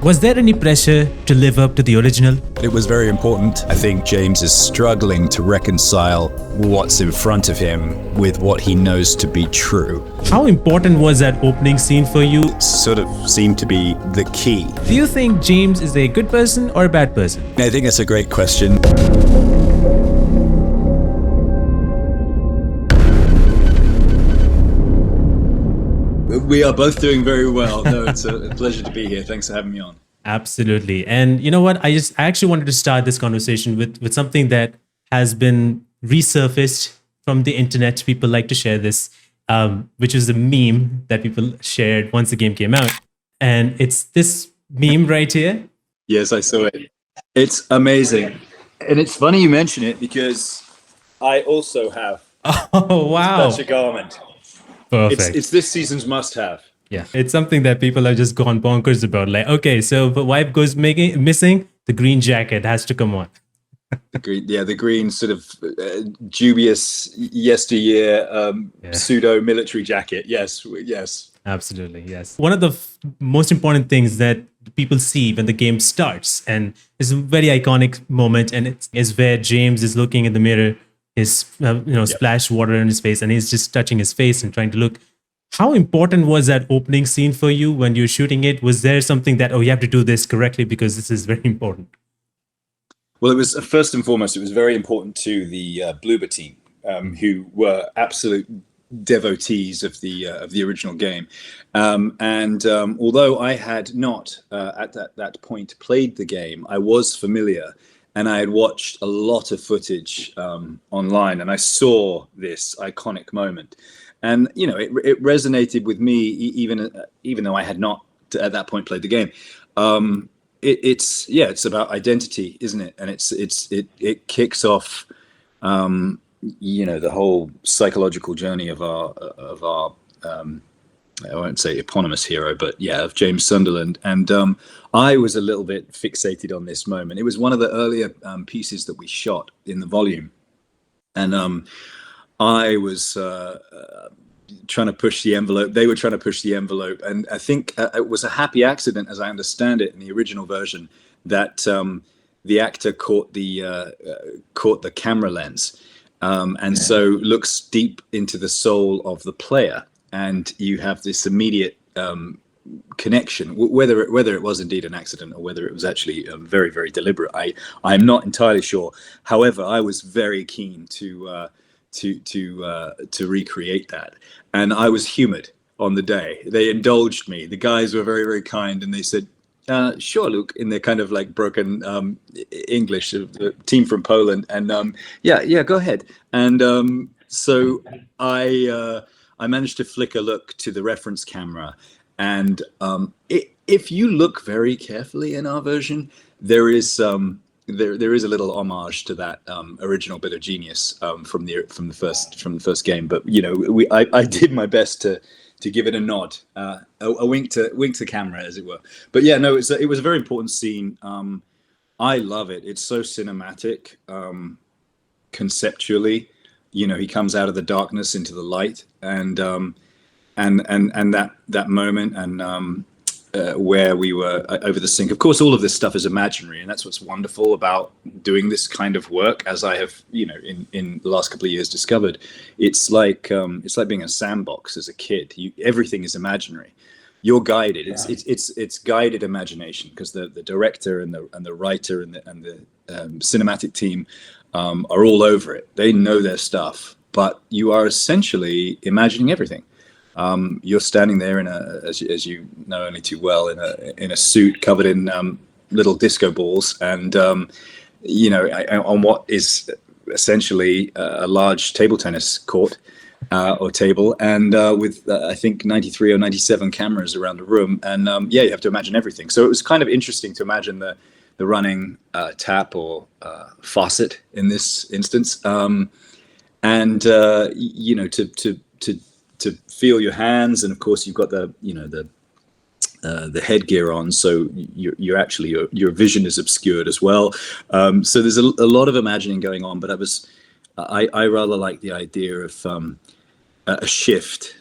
Was there any pressure to live up to the original? It was very important. I think James is struggling to reconcile what's in front of him with what he knows to be true. How important was that opening scene for you? Sort of seemed to be the key. Do you think James is a good person or a bad person? I think it's a great question. We are both doing very well. No, it's a pleasure to be here. Thanks for having me on. Absolutely. And you know what? I actually wanted to start this conversation with something that has been resurfaced from the internet. People like to share this, which is the meme that people shared once the game came out. And it's this meme right here. Yes, I saw it. It's amazing. And it's funny you mention it because I also have Oh, wow. such a garment. Perfect. It's this season's must-have. Yeah, it's something that people have just gone bonkers about. Like, okay, so the wife goes missing, the green jacket has to come on. The green sort of dubious yesteryear pseudo-military jacket. Yes. Absolutely, yes. One of the most important things that people see when the game starts, and it's a very iconic moment, and it is where James is looking in the mirror, his splashed water in his face, and he's just touching his face and trying to look. How important was that opening scene for you when you're shooting it? Was there something that, you have to do this correctly because this is very important? Well, it was first and foremost, it was very important to the Bloober team, who were absolute devotees of the original game. Although I had not at that point played the game, I was familiar. And I had watched a lot of footage online, and I saw this iconic moment. And it resonated with me, even though I had not at that point played the game. It's about identity, isn't it? And it kicks off, the whole psychological journey of our I won't say eponymous hero, but of James Sunderland. And I was a little bit fixated on this moment. It was one of the earlier pieces that we shot in the volume. And I was trying to push the envelope. They were trying to push the envelope. And I think it was a happy accident, as I understand it, in the original version, that the actor caught the camera lens. So looks deep into the soul of the player. And you have this immediate connection, whether it was indeed an accident or whether it was actually very, very deliberate. I'm not entirely sure. However, I was very keen to recreate that, and I was humoured on the day. They indulged me. The guys were very, very kind, and they said, "Sure, Luke," in their kind of like broken English, the team from Poland, and go ahead. And so I managed to flick a look to the reference camera, and if you look very carefully in our version, there is there is a little homage to that original bit of genius from the first game. But I did my best to give it a nod, a wink to camera, as it were. But it was a very important scene. I love it. It's so cinematic, conceptually. He comes out of the darkness into the light, and that moment, and where we were over the sink. Of course, all of this stuff is imaginary, and that's what's wonderful about doing this kind of work. As I have, in the last couple of years discovered, it's like being in a sandbox as a kid. Everything is imaginary. You're guided. It's guided imagination, because the director and the writer and the cinematic team are all over it. They know their stuff, but you are essentially imagining everything. You're standing there as you know only too well, in a suit covered in little disco balls, and on what is essentially a large table tennis court or table, and with I think 93 or 97 cameras around the room, and you have to imagine everything. So it was kind of interesting to imagine the running tap or faucet in this instance, to feel your hands, and of course you've got the headgear on, so you're actually your vision is obscured as well. So there's a lot of imagining going on, but I rather like the idea of a shift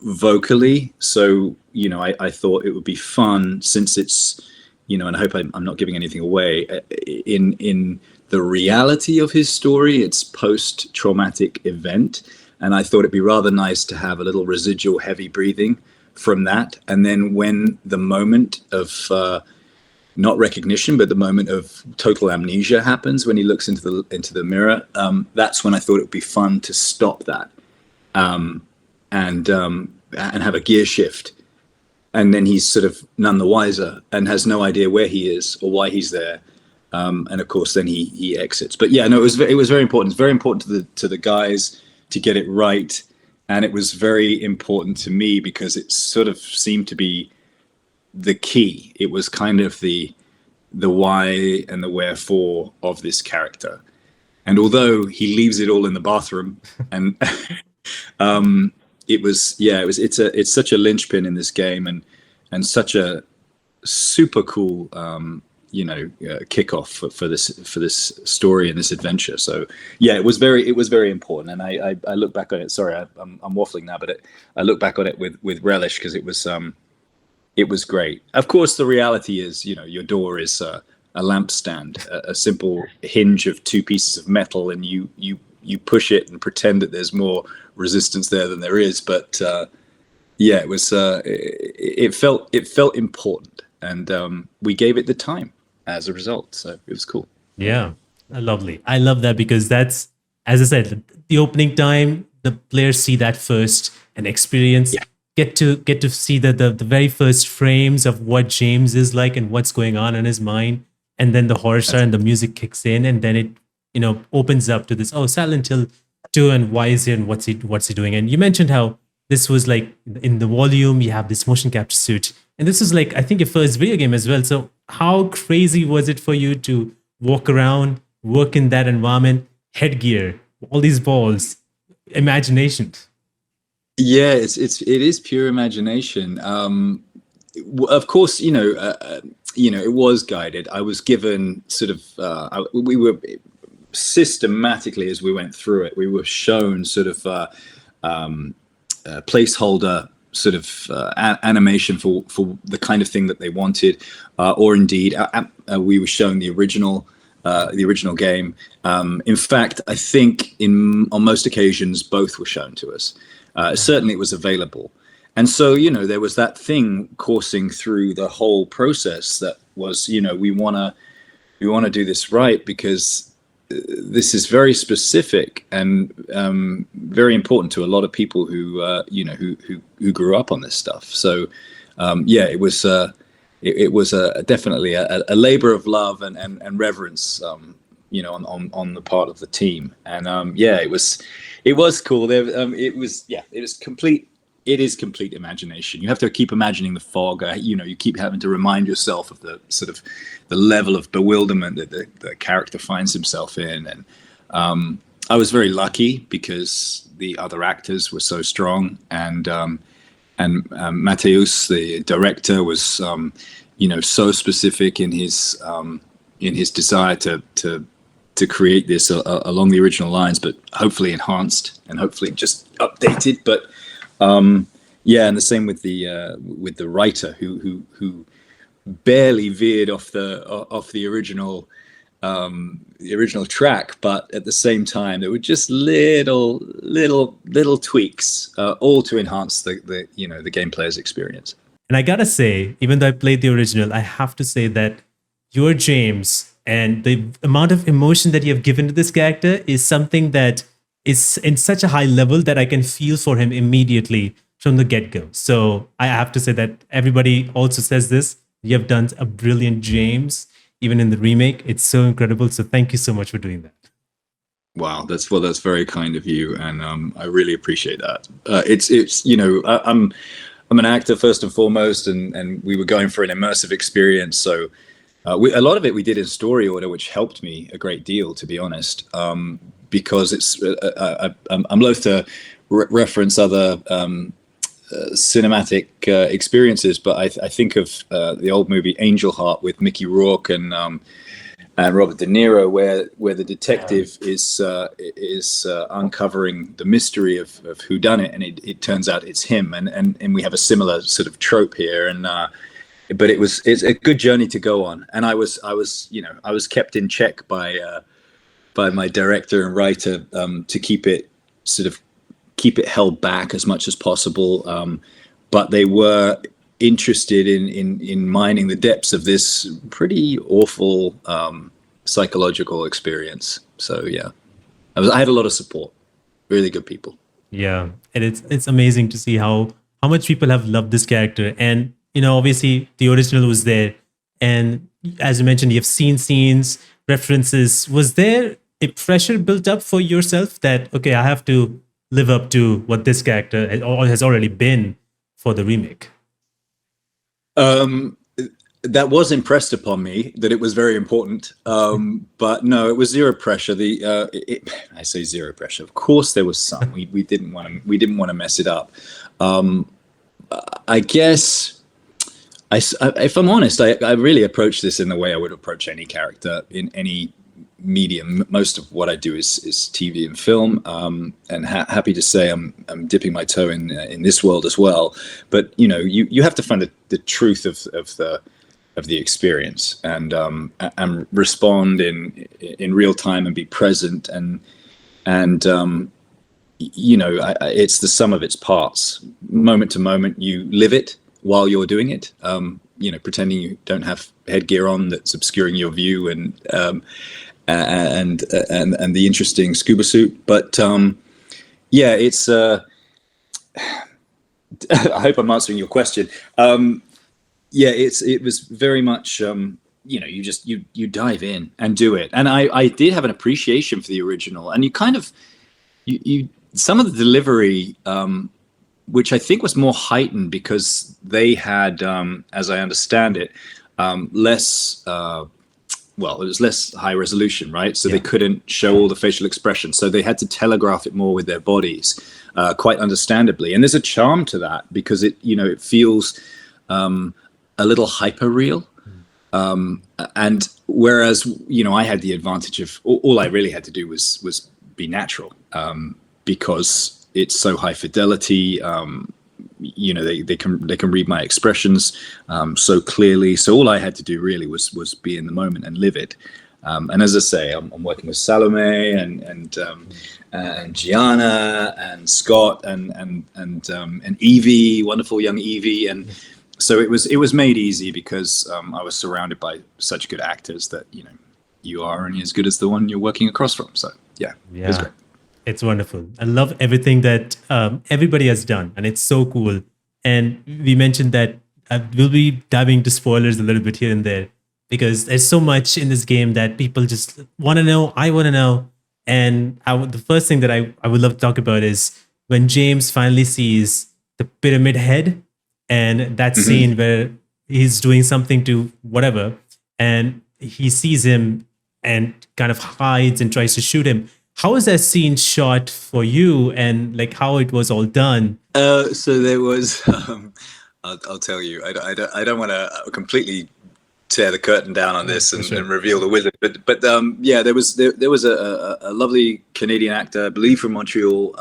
vocally. So, I thought it would be fun, since it's, and I hope I'm not giving anything away, in the reality of his story, it's post-traumatic event. And I thought it'd be rather nice to have a little residual heavy breathing from that. And then when the moment of not recognition, but the moment of total amnesia happens, when he looks into the mirror, that's when I thought it would be fun to stop that, and have a gear shift. And then he's sort of none the wiser and has no idea where he is or why he's there. And of course, then he exits. But yeah, no, it was very important. It's very important to the guys to get it right, and it was very important to me because it sort of seemed to be the key. It was kind of the why and the wherefore of this character. And although he leaves it all in the bathroom, and it's such a linchpin in this game, and such a super cool kickoff for this story and this adventure. So yeah, it was very important, and I look back on it. Sorry, I'm waffling now, but I look back on it with relish, because it was great. Of course, the reality is, your door is a lampstand, a simple hinge of two pieces of metal, and you push it and pretend that there's more resistance there than there is. But yeah, it was it felt important, and we gave it the time as a result. So it was cool. Yeah, lovely. I love that, because that's, as I said, the opening time, the players see that first and experience. Yeah. Get to see the very first frames of what James is like and what's going on in his mind, and then the horror start and the music kicks in, and then it opens up to this, Silent Hill 2, and why is he and what's he doing. And you mentioned how this was like in the volume you have this motion capture suit, and this was like, I think, your first video game as well. So how crazy was it for you to walk around, work in that environment, headgear, all these balls, imagination? Yeah, it is pure imagination. Of course, it was guided. I was given sort of, we were systematically, as we went through it, we were shown sort of placeholder sort of animation for the kind of thing that they wanted, or indeed, we were shown the original game. In fact, I think on most occasions, both were shown to us. Certainly it was available. And so, there was that thing coursing through the whole process that was, we want to do this right, because this is very specific and very important to a lot of people who grew up on this stuff. So, yeah, it was definitely a labor of love and reverence, on the part of the team. And yeah, it was cool. It is complete imagination. You have to keep imagining the fog. You keep having to remind yourself of the sort of the level of bewilderment that the character finds himself in. And I was very lucky because the other actors were so strong, and Mateus, the director, was so specific in his desire to create this along the original lines, but hopefully enhanced and hopefully just updated. But yeah, and the same with the writer who barely veered off the original track, but at the same time there were just little tweaks, all to enhance the game player's experience. And I gotta say, even though I played the original, I have to say that your James and the amount of emotion that you have given to this character is something that is in such a high level that I can feel for him immediately from the get-go. So I have to say that everybody also says this. You have done a brilliant James, even in the remake. It's so incredible. So thank you so much for doing that. Wow, that's very kind of you, and I really appreciate that. I'm an actor first and foremost, and we were going for an immersive experience. So a lot of it we did in story order, which helped me a great deal, to be honest, because it's I'm loath to reference other cinematic experiences, but I think of the old movie Angel Heart with Mickey Rourke and and Robert De Niro, where the detective is uncovering the mystery of whodunit, and it turns out it's him, and we have a similar sort of trope here, and but it's a good journey to go on, and I was kept in check by my director and writer to keep it held back as much as possible, but they were interested in mining the depths of this pretty awful psychological experience. So yeah, I had a lot of support, really good people. Yeah, and it's amazing to see how much people have loved this character. And obviously the original was there, and as you mentioned, you've seen scenes, references. Was there a pressure built up for yourself that, okay, I have to live up to what this character has already been for the remake? That was impressed upon me, that it was very important, but no, it was zero pressure. I say zero pressure. Of course, there was some. We didn't want to mess it up. I guess, if I'm honest, I really approach this in the way I would approach any character in any medium. Most of what I do is TV and film, and happy to say I'm dipping my toe in this world as well. But you have to find the truth of the experience, and respond in real time, and be present, and it's the sum of its parts. Moment to moment, you live it while you're doing it. Pretending you don't have headgear on that's obscuring your view, and the interesting scuba suit. But it's. I hope I'm answering your question. It was very much. You dive in and do it, and I did have an appreciation for the original, and you some of the delivery, which I think was more heightened because they had, as I understand it, less. It was less high resolution, right? So they couldn't show all the facial expressions. So they had to telegraph it more with their bodies, quite understandably. And there's a charm to that because it feels a little hyper real. And whereas, I had the advantage of all I really had to do was be natural, because it's so high fidelity. They can read my expressions so clearly. So all I had to do really was be in the moment and live it. And as I say, I'm working with Salome and Gianna and Scott and Evie, wonderful young Evie, and so it was made easy because I was surrounded by such good actors that you are only as good as the one you're working across from. So yeah. It was great. It's wonderful. I love everything that everybody has done, and it's so cool. And we mentioned that we'll be diving into spoilers a little bit here and there because there's so much in this game that people just want to know. I want to know. And the first thing that I would love to talk about is when James finally sees the pyramid head, and that scene where he's doing something to whatever, and he sees him and kind of hides and tries to shoot him. How was that scene shot for you, and how it was all done? So there was, I'll tell you, I don't want to completely tear the curtain down on this and reveal the wizard, but there was a lovely Canadian actor, I believe from Montreal,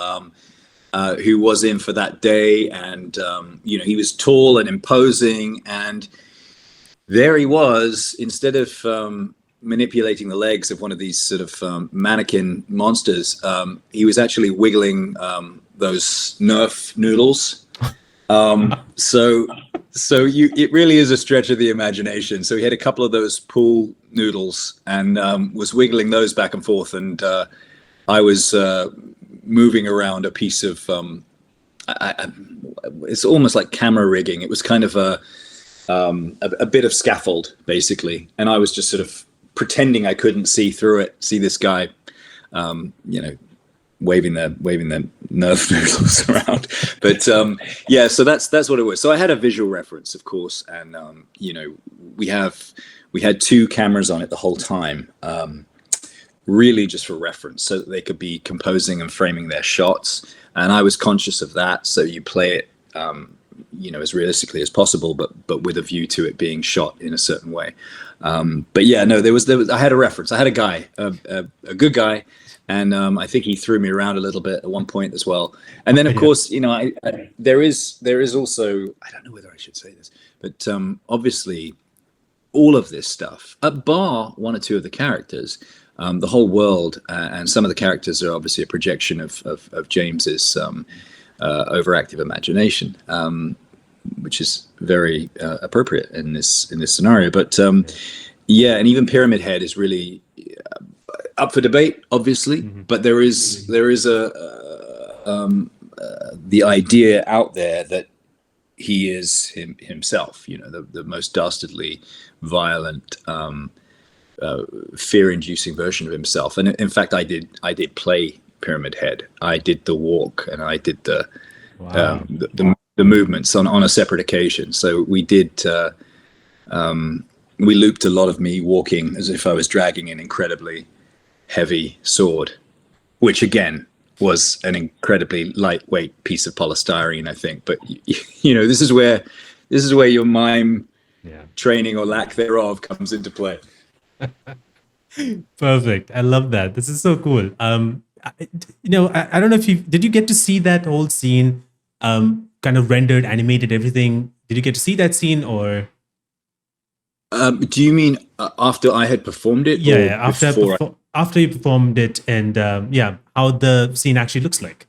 who was in for that day, and he was tall and imposing, and there he was, instead of manipulating the legs of one of these sort of mannequin monsters, he was actually wiggling those Nerf noodles. It really is a stretch of the imagination. So he had a couple of those pool noodles and was wiggling those back and forth, and I was moving around a piece of it's almost like camera rigging. It was kind of a bit of scaffold basically, and I was just sort of pretending I couldn't see through it, see this guy, waving their Nerf noodles around. But so that's what it was. So I had a visual reference, of course, and we had two cameras on it the whole time, really just for reference, so that they could be composing and framing their shots. And I was conscious of that. So you play it as realistically as possible, but with a view to it being shot in a certain way. But yeah, no, there was I had a reference. I had a guy, a good guy, and I think he threw me around a little bit at one point as well. And then of course, there is also, I don't know whether I should say this, but obviously all of this stuff, at bar one or two of the characters, the whole world and some of the characters are obviously a projection of James's overactive imagination, which is very appropriate in this scenario. But yeah, and even Pyramid Head is really up for debate, obviously. But there is the idea out there that he is himself, the most dastardly, violent, fear-inducing version of himself. And in fact, I did play Pyramid Head. I did the walk, and I did the movements on a separate occasion. So we did. We looped a lot of me walking as if I was dragging an incredibly heavy sword, which again was an incredibly lightweight piece of polystyrene, I think. But this is where your mime training or lack thereof comes into play. Perfect. I love that. This is so cool. I don't know if did you get to see that whole scene, kind of rendered, animated, everything? Did you get to see that scene, or? Do you mean after I had performed it? Yeah, after you performed it, and how the scene actually looks like.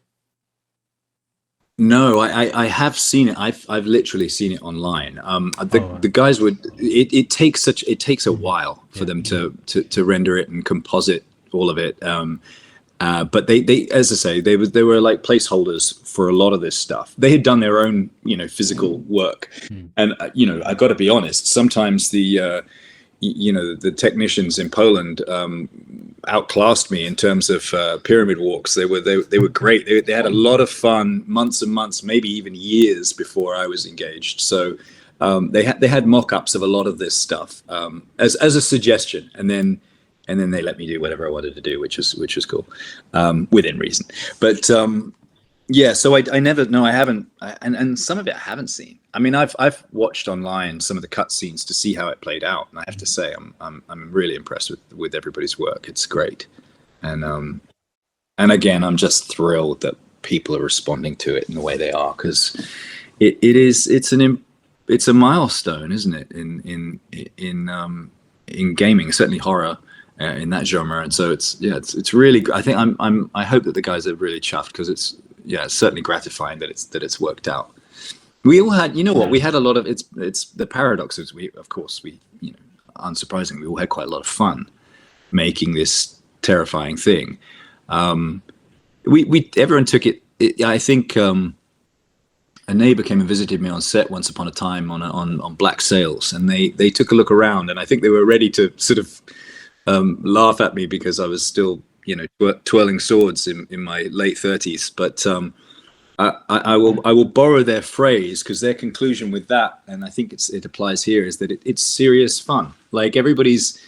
No, I have seen it. I've literally seen it online. The guys would. It takes a while for them to render it and composite all of it. But they, as I say, they were like placeholders for a lot of this stuff. They had done their own, physical work, and I got to be honest. Sometimes the technicians in Poland outclassed me in terms of pyramid walks. They were great. They had a lot of fun, months and months, maybe even years before I was engaged. So they had mock-ups of a lot of this stuff as a suggestion, and then they let me do whatever I wanted to do, which was cool, within reason. But so I never, no, I haven't, and some of it I haven't seen. I mean, I've watched online some of the cutscenes to see how it played out, and I have to say, I'm really impressed with everybody's work. It's great, and again, I'm just thrilled that people are responding to it in the way they are, because it's a milestone, isn't it, in gaming, certainly horror. In that genre, and so it's really. I think I hope that the guys are really chuffed, because it's certainly gratifying that it's worked out. We all had, we had a lot of it's the paradox is we unsurprisingly we all had quite a lot of fun making this terrifying thing. Everyone took it. I think a neighbor came and visited me on set once upon a time on Black Sails, and they took a look around, and I think they were ready to sort of laugh at me because I was still, twirling swords in my late 30s. But I will borrow their phrase, because their conclusion with that, and I think it applies here, is that it's serious fun. Like, everybody's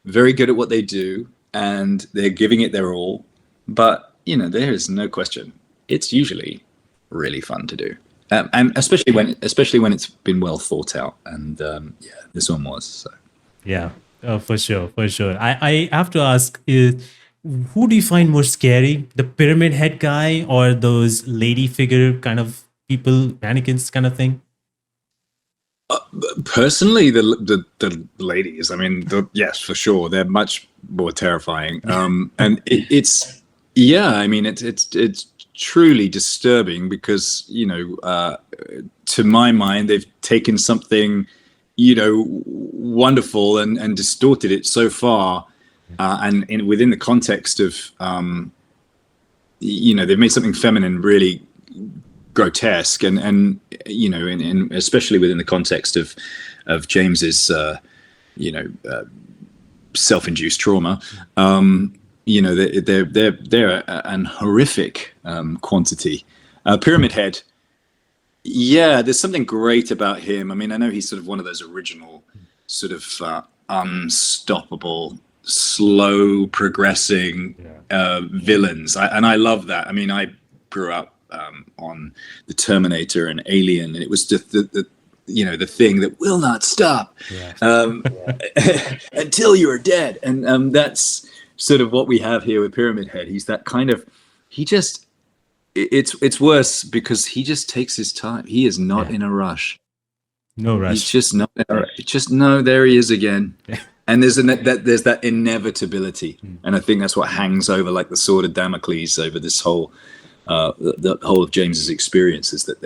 very good at what they do, and they're giving it their all. But there is no question, it's usually really fun to do, and especially when it's been well thought out. And this one was so. Yeah. Oh, for sure. I have to ask, who do you find more scary? The pyramid head guy, or those lady figure kind of people, mannequins kind of thing? Personally, the ladies. I mean, yes, for sure, they're much more terrifying. And it's truly disturbing, because to my mind, they've taken something wonderful and distorted it so far, and within the context of they've made something feminine really grotesque, and especially within the context of James's self-induced trauma. They're an horrific quantity. Pyramid Head. Yeah, there's something great about him. I mean, I know he's sort of one of those original sort of unstoppable, slow progressing villains. And I love that. I mean, I grew up on the Terminator and Alien, and it was just the thing that will not stop until you're dead. And that's sort of what we have here with Pyramid Head. He's that kind of, it's worse because he just takes his time. He is not in a rush. No rush. He's just not. No, there he is again. And there's that inevitability, and I think that's what hangs over like the sword of Damocles over this whole the whole of James's experience, is that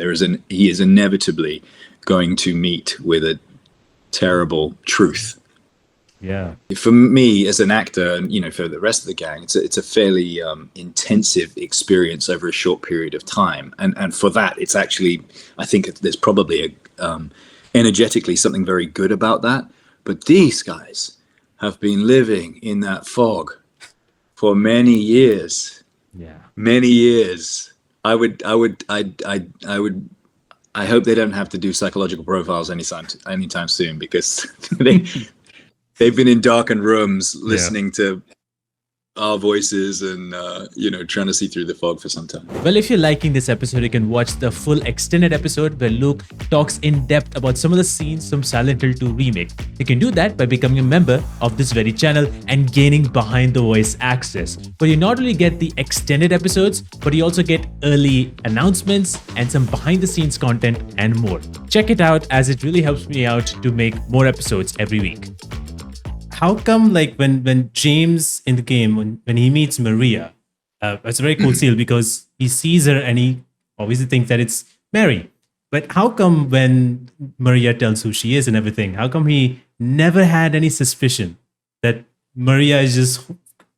he is inevitably going to meet with a terrible truth. Yeah. For me as an actor, and for the rest of the gang, it's a fairly intensive experience over a short period of time, and for that, it's actually, I think there's probably energetically something very good about that. But these guys have been living in that fog for many years. Yeah. Many years. I hope they don't have to do psychological profiles anytime soon, because they've been in darkened rooms listening to our voices and trying to see through the fog for some time. Well, if you're liking this episode, you can watch the full extended episode where Luke talks in depth about some of the scenes from Silent Hill 2 Remake. You can do that by becoming a member of this very channel and gaining behind the voice access, where you not only get the extended episodes, but you also get early announcements and some behind the scenes content and more. Check it out, as it really helps me out to make more episodes every week. How come, like, when James in the game, when he meets Maria, it's a very cool scene because he sees her and he obviously thinks that it's Mary. But how come when Maria tells who she is and everything, how come he never had any suspicion that Maria is just,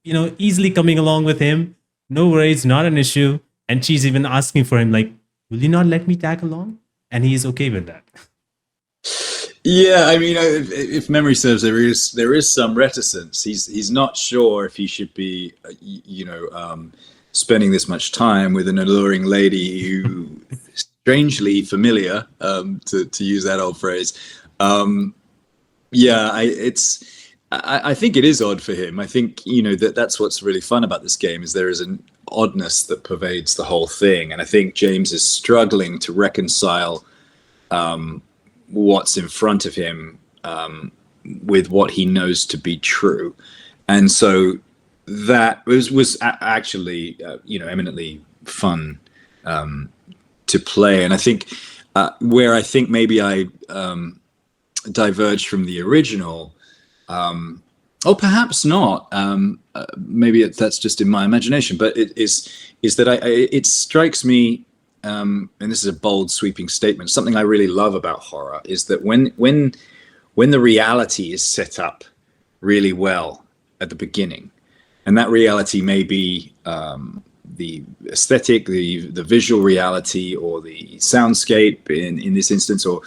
easily coming along with him? No worries, not an issue. And she's even asking for him, like, will you not let me tag along? And he's okay with that. Yeah, I mean, if memory serves, there is some reticence. He's not sure if he should be, spending this much time with an alluring lady who is strangely familiar, to use that old phrase. I think it is odd for him. I think that's what's really fun about this game, is there is an oddness that pervades the whole thing, and I think James is struggling to reconcile what's in front of him with what he knows to be true. And so that was actually eminently fun to play. And I think where I think maybe I diverged from the original, or perhaps not, maybe that's just in my imagination, but it is that it strikes me, and this is a bold, sweeping statement, something I really love about horror is that when the reality is set up really well at the beginning, and that reality may be the aesthetic, the visual reality, or the soundscape in this instance, or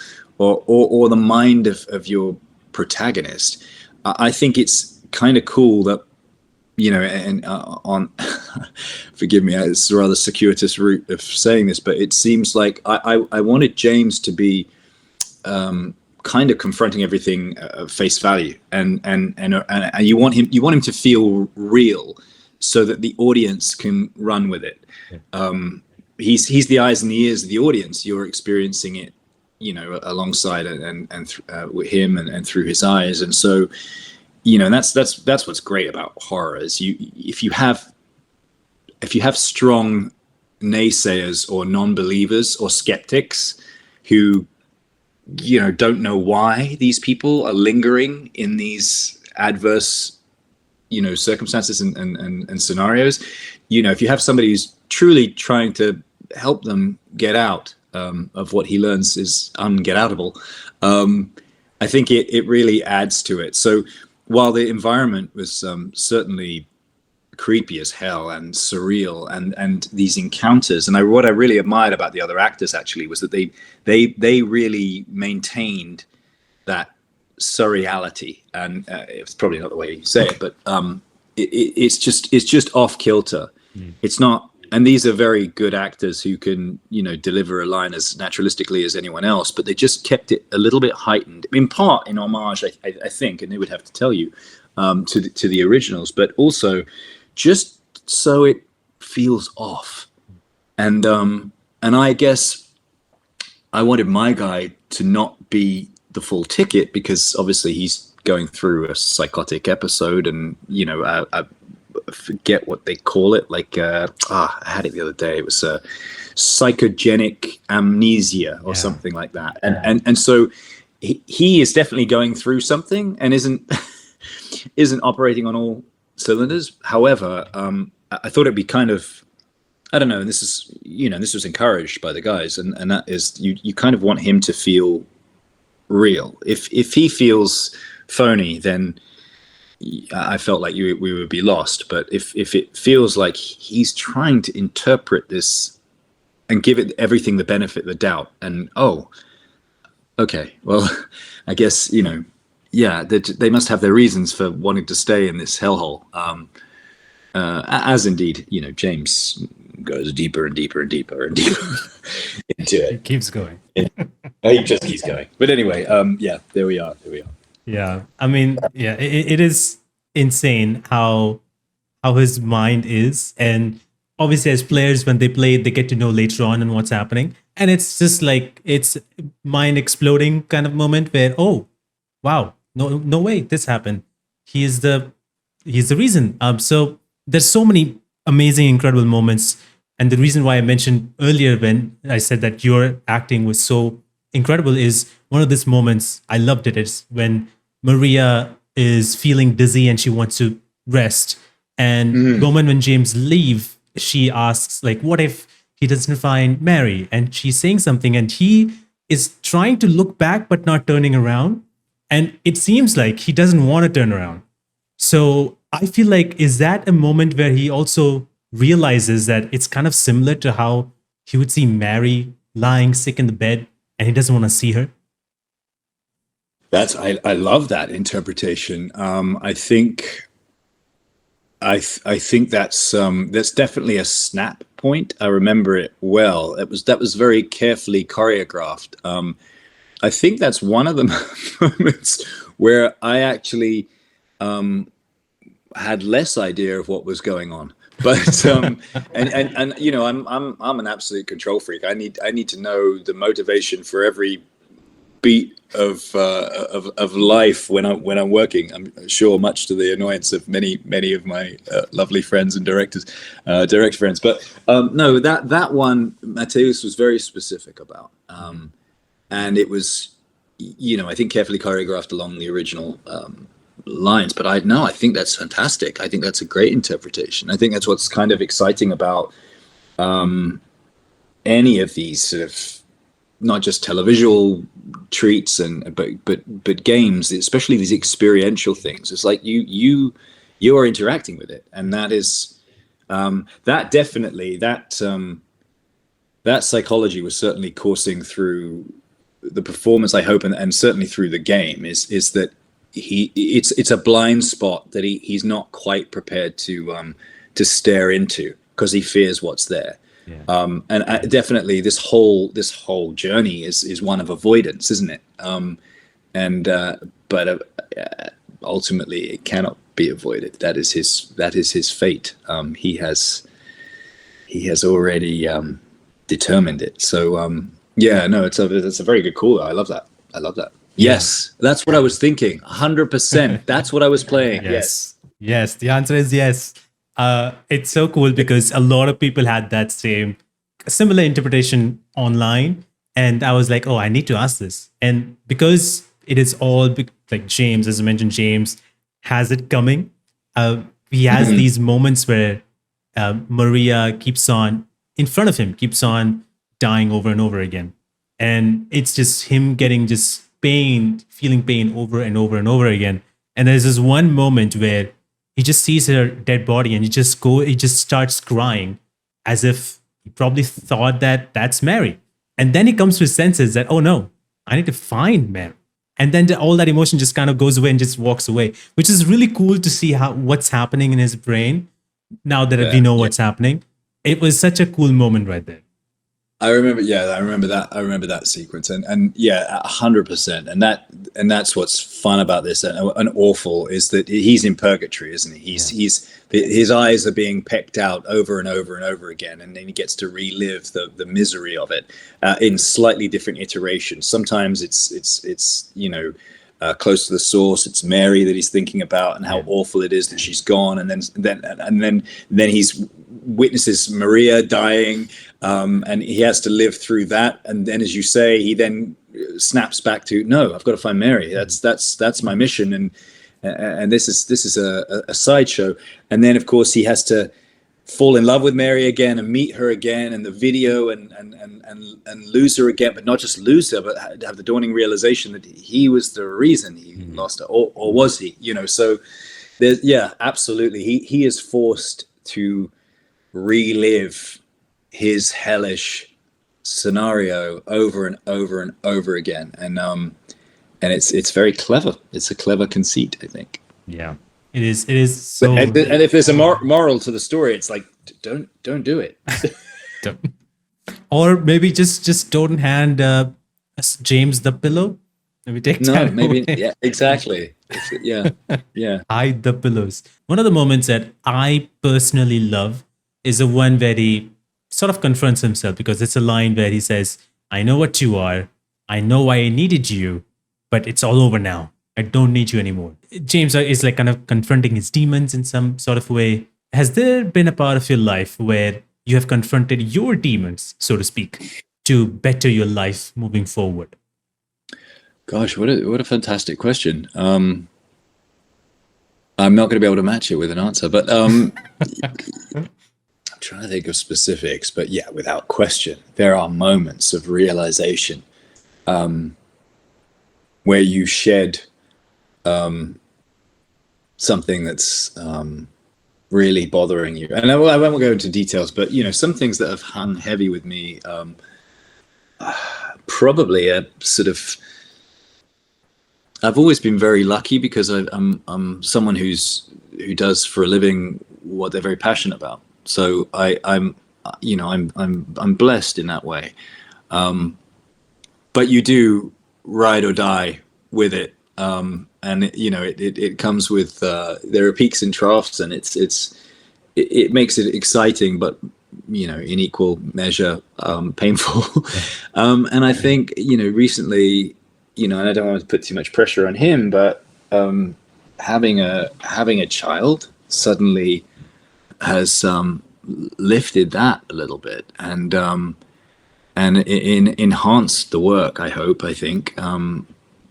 the mind of your protagonist, I think it's kind of cool that, and on forgive me, it's a rather circuitous route of saying this, but it seems like I wanted James to be kind of confronting everything at face value, and you want him to feel real, so that the audience can run with it. He's the eyes and the ears of the audience. You're experiencing it, alongside and with him and through his eyes, and so. And that's what's great about horror is if you have strong naysayers or non-believers or skeptics who don't know why these people are lingering in these adverse circumstances and scenarios, if you have somebody who's truly trying to help them get out of what he learns is unget-outable, I think it really adds to it. So while the environment was certainly creepy as hell and surreal, and these encounters, and what I really admired about the other actors actually was that they really maintained that surreality, and it's probably not the way you say it, but it's just off kilter. It's not, and these are very good actors who can deliver a line as naturalistically as anyone else, but they just kept it a little bit heightened, in part in homage, I think, and they would have to tell you, to the originals, but also just so it feels off. And I guess I wanted my guy to not be the full ticket, because obviously he's going through a psychotic episode, and I forget what they call it. Like I had it the other day. It was psychogenic amnesia or something like that. And so he is definitely going through something and isn't operating on all cylinders. However, I thought it'd be kind of, I don't know, and this was encouraged by the guys, and that is, you kind of want him to feel real. If he feels phony, then I felt like we would be lost. But if it feels like he's trying to interpret this and give it everything the benefit of the doubt, and okay, well, I guess they must have their reasons for wanting to stay in this hellhole. As indeed, James goes deeper and deeper and deeper and deeper into it. It keeps going. He just keeps going. But anyway, there we are. Yeah, I mean, it is insane how his mind is, and obviously as players, when they play, they get to know later on and what's happening, and it's just like, it's mind exploding kind of moment where, oh wow, no way this happened. He's the reason. So there's so many amazing, incredible moments, and the reason why I mentioned earlier when I said that your acting was so incredible is one of these moments I loved it. It's when Maria is feeling dizzy and she wants to rest, and the moment when James leave, she asks, like, what if he doesn't find Mary? And she's saying something, and he is trying to look back but not turning around, and it seems like he doesn't want to turn around. So I feel like, is that a moment where he also realizes that it's kind of similar to how he would see Mary lying sick in the bed and he doesn't want to see her? I love that interpretation. I think that's definitely a snap point. I remember it well. That was very carefully choreographed. I think that's one of the moments where I actually had less idea of what was going on. But and I'm an absolute control freak. I need to know the motivation for every beat of life when I'm working. I'm sure, much to the annoyance of many of my lovely friends and direct friends. But no, that one Mateus was very specific about, and it was, I think, carefully choreographed along the original lines. But I think that's fantastic. I think that's a great interpretation. I think that's what's kind of exciting about any of these sort of, not just televisual treats but games, especially these experiential things. It's like you are interacting with it, and that is that definitely that psychology was certainly coursing through the performance, I hope, and certainly through the game, is that it's a blind spot that he's not quite prepared to stare into, because he fears what's there. Yeah. And definitely this whole journey is one of avoidance, isn't it? But ultimately it cannot be avoided. That is his fate. He has already determined it. So it's a very good call. I love that. Yes, that's what I was thinking. 100%. That's what I was playing. Yes. The answer is yes. It's so cool because a lot of people had that similar interpretation online, and I was like, oh, I need to ask this. And because it is all like James, as I mentioned, James has it coming. He has these moments where Maria keeps on in front of him, keeps on dying over and over again, and it's just him getting just feeling pain over and over and over again. And there's this one moment where he just sees her dead body, and he just starts crying, as if he probably thought that that's Mary. And then he comes to his senses that, oh no, I need to find Mary. And then all that emotion just kind of goes away and just walks away, which is really cool to see what's happening in his brain now that we know what's happening. It was such a cool moment right there. I remember, yeah, I remember that. I remember that sequence, and yeah, 100%. And that's what's fun about this, and awful is that he's in purgatory, isn't he? Yeah. His eyes are being pecked out over and over and over again, and then he gets to relive the misery of it in slightly different iterations. Sometimes it's close to the source. It's Mary that he's thinking about, and how awful it is that she's gone, and then he's witnesses Maria dying, and he has to live through that. And then, as you say, he then snaps back to, no, I've got to find Mary. That's my mission, and this is a sideshow. And then, of course, he has to fall in love with Mary again and meet her again, and the video, and lose her again, but not just lose her, but have the dawning realization that he was the reason he lost her, or was he? So there's, yeah, absolutely. He is forced to relive his hellish scenario over and over and over again, and it's very clever. It's a clever conceit, I think. Yeah, it is. It is so. And if there's a moral to the story, it's like, don't do it. Don't. Or maybe just don't hand James the pillow. Maybe take that maybe away. yeah, exactly. Yeah. Hide the pillows. One of the moments that I personally love is the one where he sort of confronts himself, because it's a line where he says, I know what you are. I know why I needed you, but it's all over now. I don't need you anymore. James is like kind of confronting his demons in some sort of way. Has there been a part of your life where you have confronted your demons, so to speak, to better your life moving forward? Gosh, what a fantastic question. I'm not going to be able to match it with an answer, but I'm trying to think of specifics. But yeah, without question, there are moments of realization where you shed something that's really bothering you. And I won't go into details, but some things that have hung heavy with me, probably a sort of. I've always been very lucky because I'm someone who does for a living what they're very passionate about. So I'm blessed in that way. But you do ride or die with it, and it comes with there are peaks and troughs, and it makes it exciting, but in equal measure painful. And I think recently. And I don't want to put too much pressure on him, but having a child suddenly has lifted that a little bit, and enhanced the work. I think,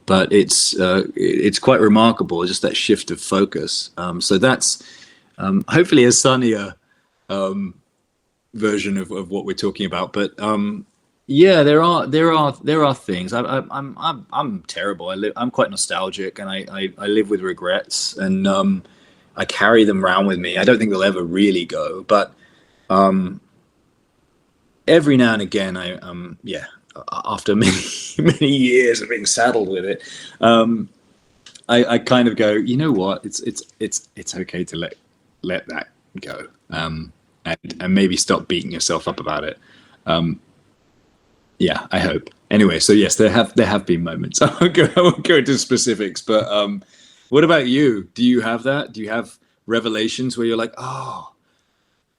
but it's quite remarkable, just that shift of focus. So that's hopefully a sunnier version of what we're talking about, but. Yeah, there are things. I'm terrible. I'm quite nostalgic, and I live with regrets, and I carry them around with me. I don't think they'll ever really go, but every now and again, after many years of being saddled with it, I kind of go, you know what? It's okay to let that go, and maybe stop beating yourself up about it. Yeah, I hope. Anyway, so yes, there have been moments. I won't go into specifics, but what about you? Do you have that? Do you have revelations where you're like, oh,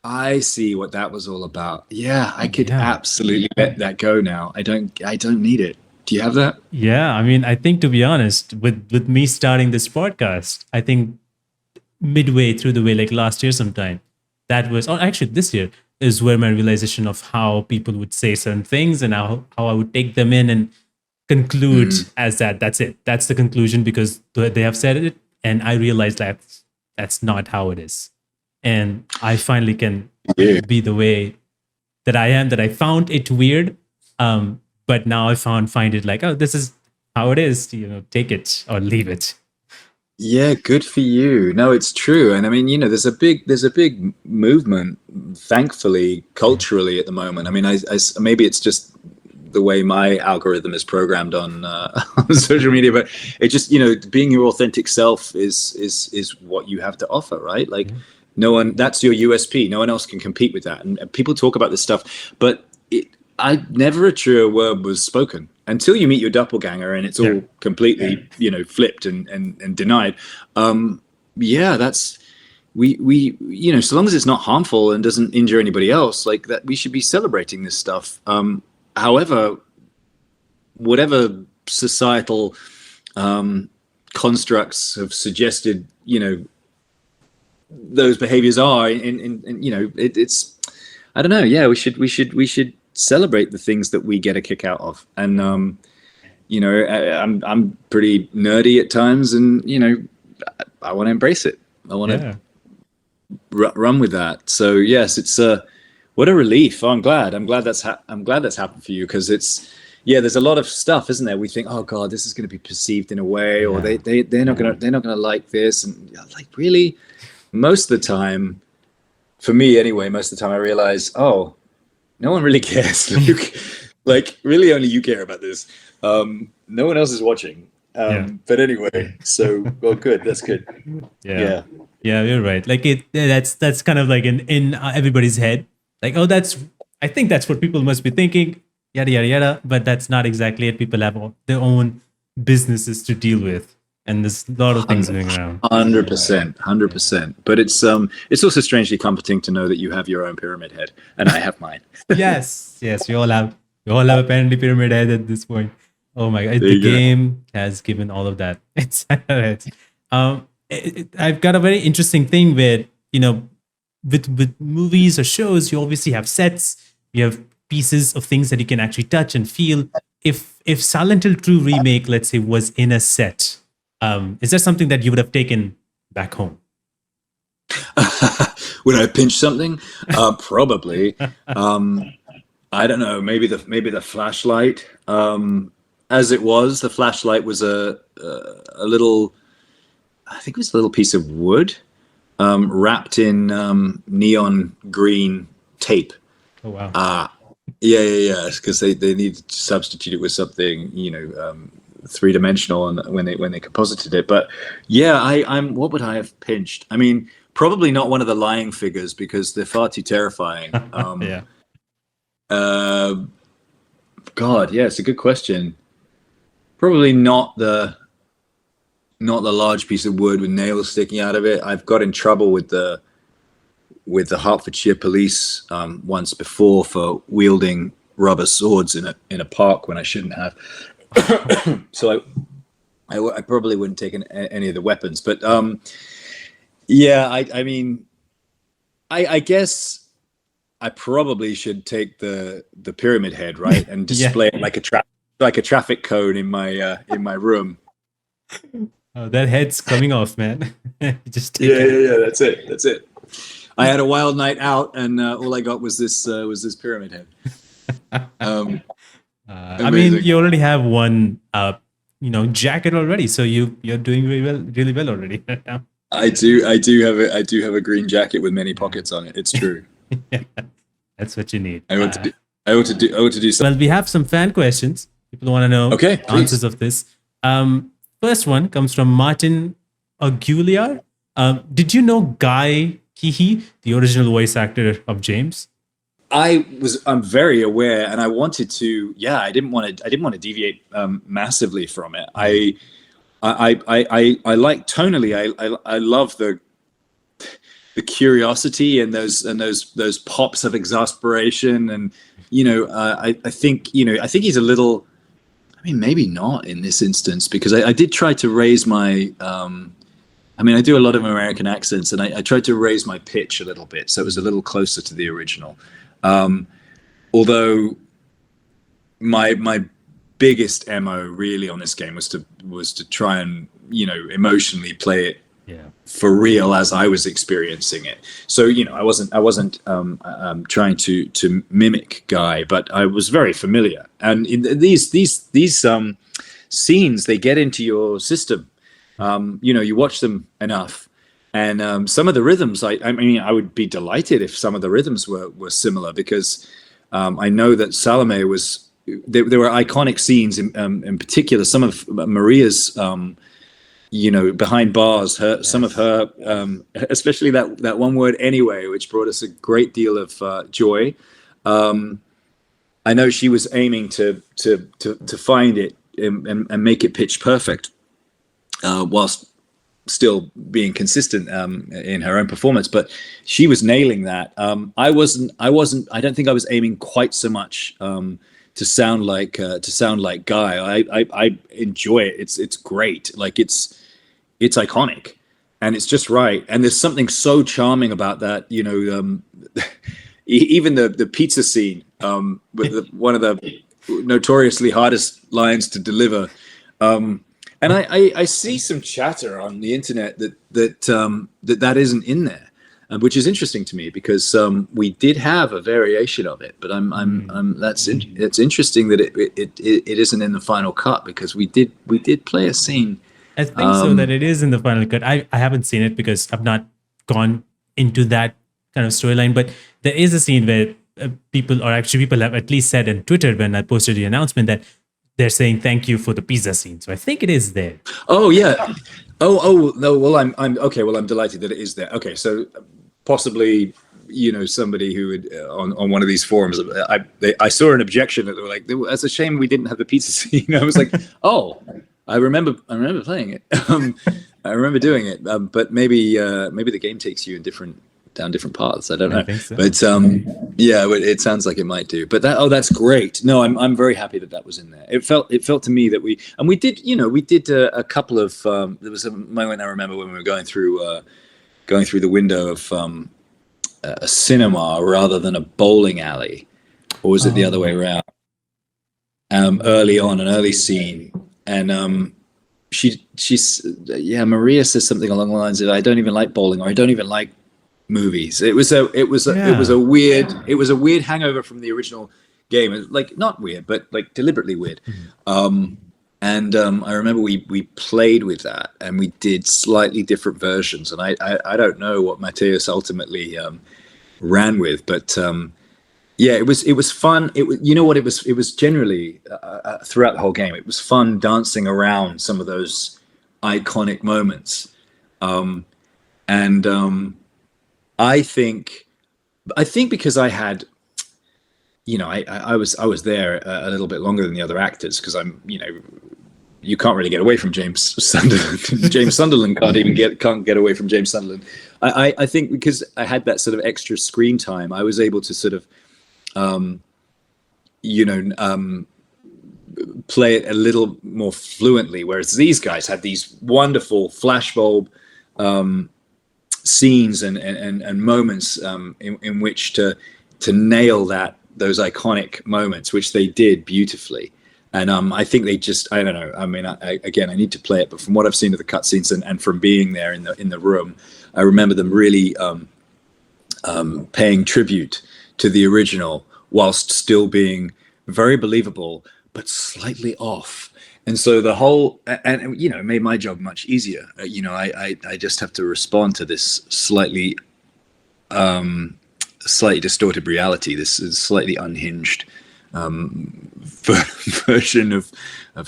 I see what that was all about. Yeah, I could absolutely let that go now. I don't need it. Do you have that? Yeah, I mean, I think, to be honest, with me starting this podcast, I think midway through the way, like last year sometime, that was, or actually this year, is where my realization of how people would say certain things and how I would take them in and conclude as that's it. That's the conclusion because they have said it. And I realized that that's not how it is. And I finally can be the way that I am, that I found it weird. But now I find it like, oh, this is how it is. Take it or leave it. Yeah, good for you. No, it's true. And I mean, there's a big movement, thankfully, culturally at the moment. I mean, I maybe it's just the way my algorithm is programmed on social media, but it just, being your authentic self is what you have to offer, right? Like no one, that's your USP. No one else can compete with that. And people talk about this stuff, but I never a truer word was spoken until you meet your doppelganger and it's all completely, flipped and denied. Yeah, that's we so long as it's not harmful and doesn't injure anybody else, like that, we should be celebrating this stuff. However, whatever societal constructs have suggested, those behaviors are, it's I don't know. Yeah, we should celebrate the things that we get a kick out of, and I'm pretty nerdy at times, and I want to embrace it. I want to run with that. So yes, it's what a relief. Oh, I'm glad that's happened for you, because there's a lot of stuff, isn't there? We think, oh God, this is going to be perceived in a way, or they're not gonna like this, and like, really, most of the time, for me anyway, most of the time I realize, oh, no one really cares. Like, really, only you care about this. No one else is watching. But anyway, so, well, good. That's good. Yeah, you're right. Like, that's kind of like in everybody's head. Like, oh, I think that's what people must be thinking. Yada yada yada. But that's not exactly it. People have their own businesses to deal with, and there's a lot of things going around. 100%. But it's also strangely comforting to know that you have your own pyramid head and I have mine. yes, we all have apparently pyramid head at this point. Oh my God, the game has given all of that. I've got a very interesting thing where, with movies or shows, you obviously have sets, you have pieces of things that you can actually touch and feel. If Silent Hill 2 Remake, let's say, was in a set, is there something that you would have taken back home? Would I pinch something? Probably. I don't know. Maybe the flashlight. As it was, the flashlight was a little. I think it was a little piece of wood, wrapped in neon green tape. Oh wow. Yeah. Because they needed to substitute it with something, three-dimensional, and when they composited it. But yeah, I'm what would I have pinched? I mean, probably not one of the lying figures, because they're far too terrifying. God, yeah, it's a good question. Probably not the large piece of wood with nails sticking out of it. I've got in trouble with the Hertfordshire police once before for wielding rubber swords in a park when I shouldn't have. So I probably wouldn't take any of the weapons. But I mean, I guess I probably should take the pyramid head, right, and display it like a traffic cone in my room. Oh, that head's coming off, man. Just take it. That's it. I had a wild night out, and all I got was this pyramid head. I mean, you already have one, jacket already, so you're doing really well already. I do have a green jacket with many pockets on it. It's true. That's what you need. I want to do something. Well, we have some fan questions. People want to know answers of this. First one comes from Martin Aguilar. Did you know Guy Keehee, the original voice actor of James? I'm very aware, and I wanted to. Yeah, I didn't want to deviate massively from it. I like tonally. I love the curiosity and those pops of exasperation, and I think he's a little. I mean, maybe not in this instance, because I did try to raise my. I do a lot of American accents, and I tried to raise my pitch a little bit, so it was a little closer to the original. Although my biggest MO really on this game was to try and emotionally play it for real as I was experiencing it. So I wasn't trying to mimic Guy, but I was very familiar. And in these scenes, they get into your system. You watch them enough, and some of the rhythms. I would be delighted if some of the rhythms were similar, because I know that Salome was. There were iconic scenes in particular. Some of Maria's, behind bars. Some of her, especially that one word "anyway," which brought us a great deal of joy. I know she was aiming to find it and make it pitch perfect, whilst still being consistent in her own performance. But she was nailing that. I wasn't. I don't think I was aiming quite so much to sound like Guy. I enjoy it. It's great. Like it's iconic, and it's just right. And there's something so charming about that. You know, even the pizza scene with one of the notoriously hardest lines to deliver. And I see some chatter on the internet that isn't in there, which is interesting to me because we did have a variation of it, but it's interesting that it isn't in the final cut because we did play a scene. I think so that it is in the final cut. I haven't seen it because I've not gone into that kind of storyline, but there is a scene where people have at least said on Twitter when I posted the announcement that they're saying thank you for the pizza scene. So I think it is there. Oh yeah. Oh no. Well, I'm okay. Well, I'm delighted that it is there. Okay, so possibly somebody who would on one of these forums, I saw an objection that they were like, "That's a shame we didn't have the pizza scene." I was like, "Oh, I remember playing it. I remember doing it, but maybe the game takes you down different paths. I don't know, so. But yeah, it sounds like it might do. But that's great. No, I'm very happy that was in there. It felt to me that we did a couple of there was a moment I remember when we were going through the window of a cinema rather than a bowling alley, or was it the other way around? Early on, an early scene, and Maria says something along the lines of, "I don't even like bowling," or "I don't even like movies." It was a weird hangover from the original game. Like not weird, but like deliberately weird. I remember we played with that and we did slightly different versions. And I don't know what Mateus ultimately ran with, but yeah, it was fun. It was generally throughout the whole game. It was fun dancing around some of those iconic moments, I think because I had, I was there a little bit longer than the other actors because you can't really get away from James Sunderland. James Sunderland can't get away from James Sunderland. I think because I had that sort of extra screen time, I was able to sort of, play it a little more fluently, whereas these guys had these wonderful flashbulb scenes and moments in which to nail those iconic moments, which they did beautifully. And I think they just, I don't know. I mean, I need to play it, but from what I've seen of the cutscenes and from being there in the room, I remember them really paying tribute to the original whilst still being very believable, but slightly off. And so the whole, and it made my job much easier. I just have to respond to this slightly distorted reality. This is slightly unhinged version of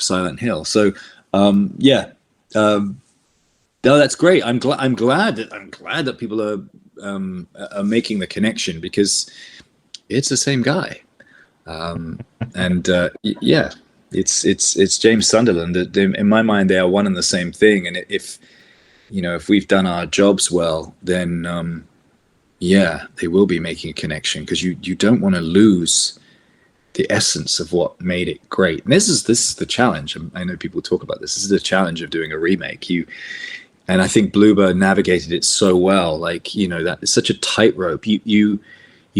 Silent Hill. So no, that's great. I'm glad that people are making the connection because it's the same guy. Yeah. It's James Sunderland. In my mind, they are one and the same thing. And if we've done our jobs well, then they will be making a connection because you don't want to lose the essence of what made it great. And this is the challenge. I know people talk about this. This is the challenge of doing a remake. And I think Bloober navigated it so well. Like that is such a tightrope. You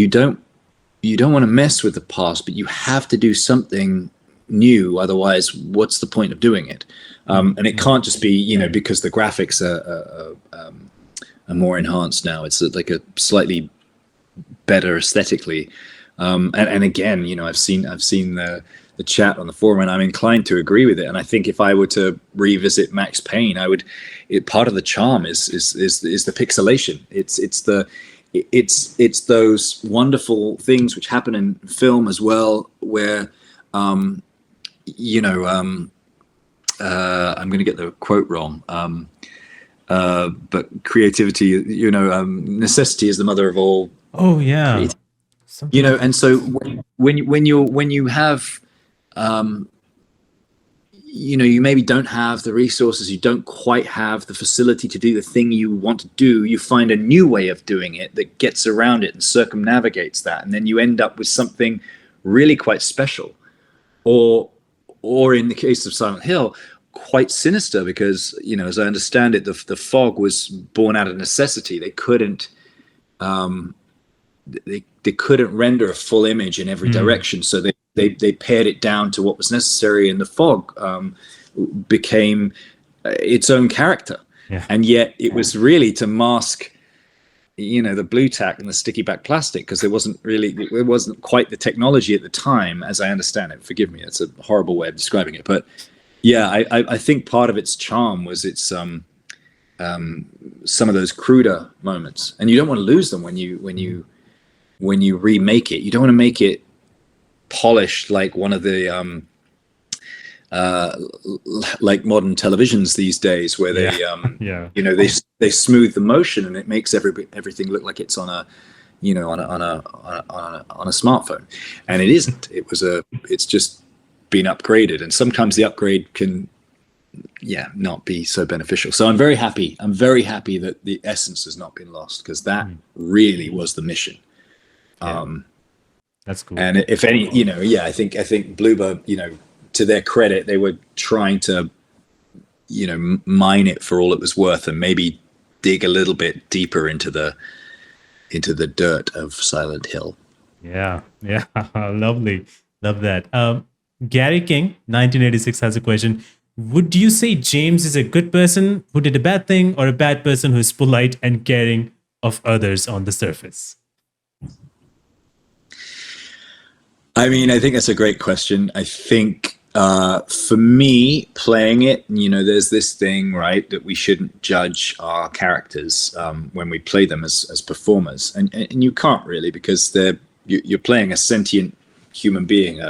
don't want to mess with the past, but you have to do something new, otherwise what's the point of doing it? And it can't just be because the graphics are more enhanced now. It's like a slightly better aesthetically, and again, I've seen the chat on the forum, and I'm inclined to agree with it. And I think if I were to revisit Max Payne, part of the charm is the pixelation. It's those wonderful things which happen in film as well, where I'm going to get the quote wrong, but creativity, necessity is the mother of all. Oh yeah, Something like and so when you have, you maybe don't have the resources, you don't quite have the facility to do the thing you want to do, you find a new way of doing it that gets around it and circumnavigates that, and then you end up with something really quite special, or in the case of Silent Hill, quite sinister, because as I understand it, the fog was born out of necessity. They couldn't they couldn't render a full image in every direction, so they pared it down to what was necessary, and the fog became its own character. And yet it was really to mask the blue tack and the sticky back plastic, because it wasn't quite the technology at the time, as I understand it. Forgive me, it's a horrible way of describing it, but yeah, I think part of its charm was its some of those cruder moments, and you don't want to lose them when you remake it. You don't want to make it polished like one of the like modern televisions these days, where they smooth the motion and it makes everything look like it's on a smartphone, and it isn't. It's just been upgraded, and sometimes the upgrade can not be so beneficial. So I'm very happy that the essence has not been lost, because that really was the mission. That's cool. And if any, I think Bloober, to their credit, they were trying to, mine it for all it was worth, and maybe dig a little bit deeper into the dirt of Silent Hill. Yeah. Lovely. Love that. Gary King, 1986, has a question. Would you say James is a good person who did a bad thing, or a bad person who is polite and caring of others on the surface? I mean, I think that's a great question. I think for me, playing it, there's this thing, right, that we shouldn't judge our characters when we play them as performers, and you can't really, because you're playing a sentient human being,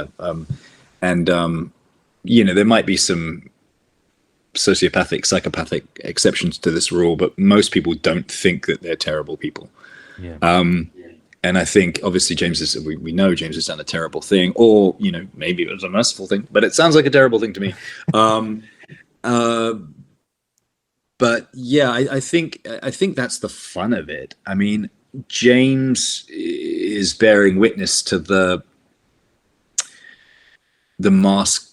and there might be some sociopathic, psychopathic exceptions to this rule, but most people don't think that they're terrible people. And I think, obviously, we know James has done a terrible thing, or maybe it was a merciful thing, but it sounds like a terrible thing to me. But yeah, I think that's the fun of it. I mean, James is bearing witness to the mask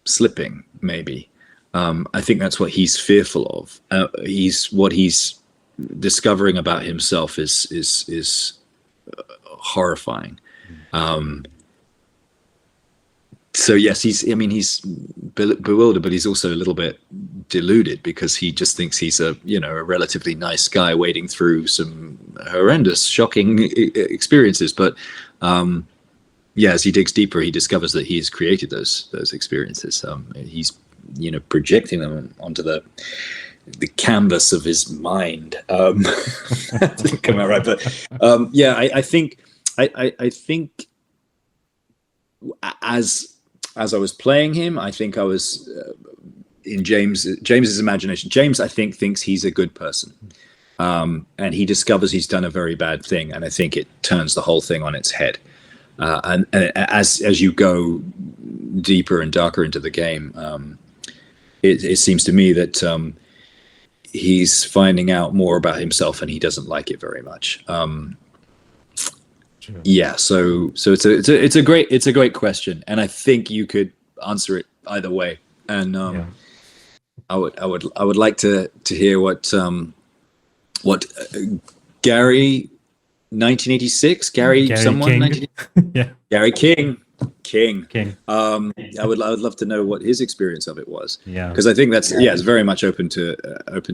slipping, maybe. I think that's what he's fearful of. What he's discovering about himself is horrifying. So yes, he's bewildered, but he's also a little bit deluded, because he just thinks he's a relatively nice guy wading through some horrendous, shocking experiences. But as he digs deeper, he discovers that he's created those experiences. He's projecting them onto the canvas of his mind. That didn't come out right, but I think as I was playing him, I think I was in James's imagination. James, I think, thinks he's a good person, and he discovers he's done a very bad thing, and I think it turns the whole thing on its head. And as you go deeper and darker into the game, it seems to me that he's finding out more about himself, and he doesn't like it very much. So it's a great question, and I think you could answer it either way. And I would like to hear what Gary 1986 Gary someone King. Gary King. I would love to know what his experience of it was, because I think that's it's very much open to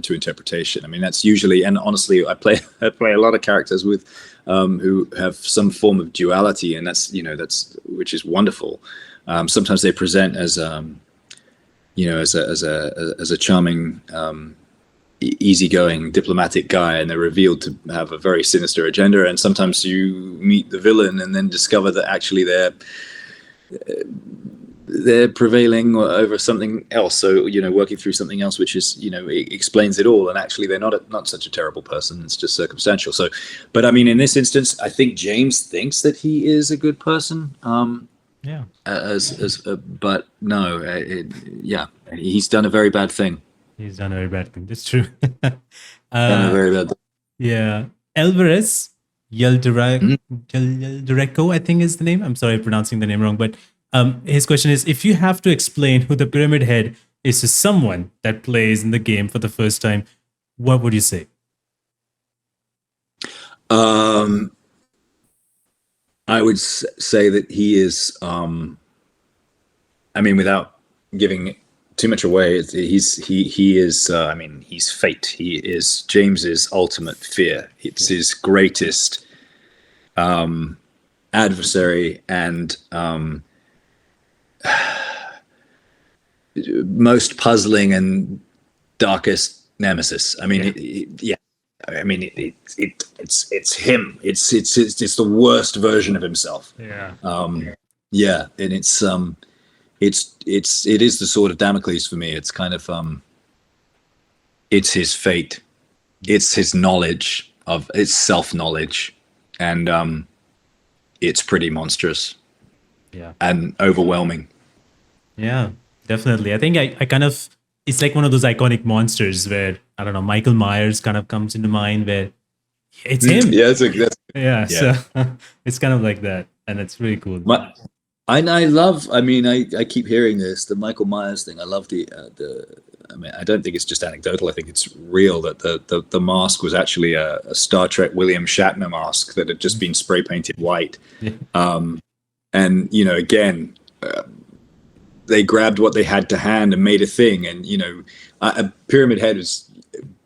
interpretation. I mean, that's usually, and honestly, I play a lot of characters with who have some form of duality, and that's which is wonderful. Sometimes they present as as a charming, easygoing, diplomatic guy, and they're revealed to have a very sinister agenda. And sometimes you meet the villain and then discover that actually they're they're prevailing over something else. So, working through something else, which is, it explains it all. And actually, they're not such a terrible person. It's just circumstantial. So, but I mean, in this instance, I think James thinks that he is a good person. Yeah. But no, he's done a very bad thing. He's done a very bad thing. That's true. Done a very bad thing. Yeah. Alvarez Yeldireco, I think is the name. I'm sorry I'm pronouncing the name wrong, but his question is, if you have to explain who the Pyramid Head is to someone that plays in the game for the first time, what would you say? I would say that he is, without giving too much away, he is he's fate. He is James's ultimate fear. It's his greatest adversary and most puzzling and darkest nemesis. It's him. It's the worst version of himself. Yeah. And it is the sword of Damocles for me. It's kind of it's his fate. It's his knowledge of it's self-knowledge, and it's pretty monstrous. Yeah. And overwhelming. Yeah, definitely. I think I kind of, it's like one of those iconic monsters where, I don't know, Michael Myers kind of comes into mind, where it's him. Yeah, So it's kind of like that, and it's really cool. I keep hearing this, the Michael Myers thing. I love I don't think it's just anecdotal. I think it's real that the mask was actually a Star Trek William Shatner mask that had just been spray painted white. Yeah. And again, they grabbed what they had to hand and made a thing. And a Pyramid Head is,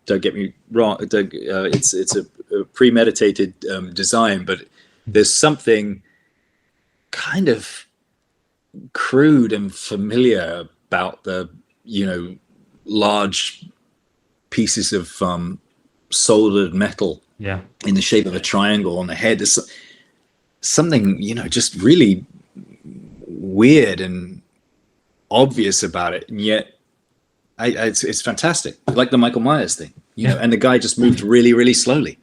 don't get me wrong, it's a premeditated design, but there's something kind of crude and familiar about the large pieces of soldered metal, in the shape of a triangle on the head. There's something just really weird and obvious about it, and yet it's fantastic, like the Michael Myers thing, and the guy just moved really, really slowly.